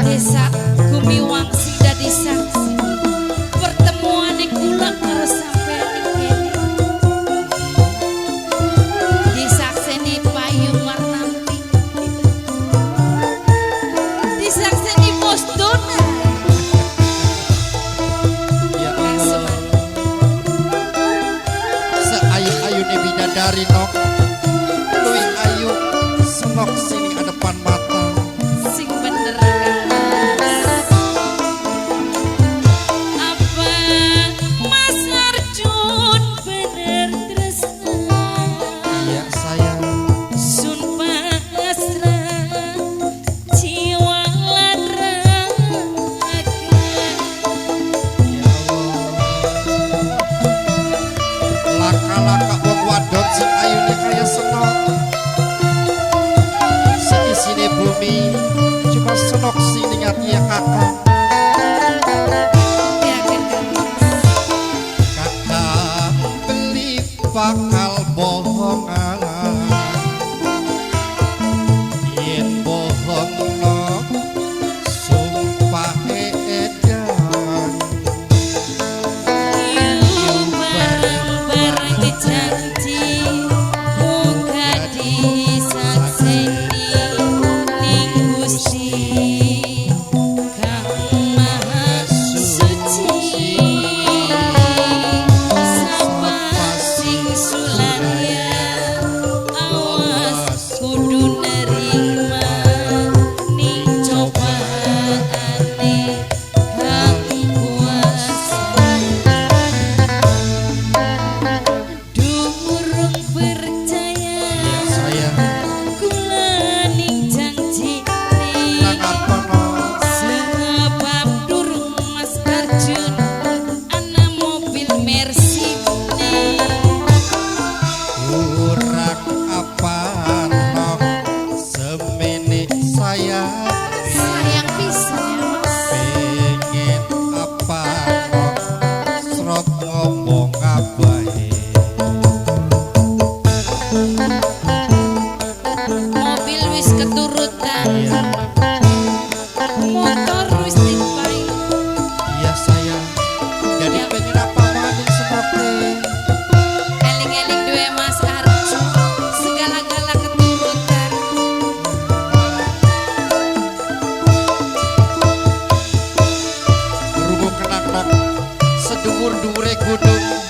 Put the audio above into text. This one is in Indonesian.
Desa Gumiwang sing dadi saksi pertemuane kula karo sampeyan iki. Disakseni payung warna-warni. Disakseni Bos Dona. Ya Allah. Seayu-ayune bidadari nok. Luwih ayu senok sini adepan mata. Sing bener. Laka-laka wong wadon sing ayune kaya senok. Seisine bumi cuma senok sini ati ya kakak. Kakak beli bakal bohongan. Yen bohongno sumpah edan. Sayang pisan ya Mas. Pengen apa srot ngomong abahe. Mobil wis keturutan. Iya. Motor wis dipai. Iya sayang. Jadi pengen apa maning srote. Eling-eling duwe Mas Arjo. Segala-gala keturutan. Rungu kenak nok sedhuwur-dhuwure gunung.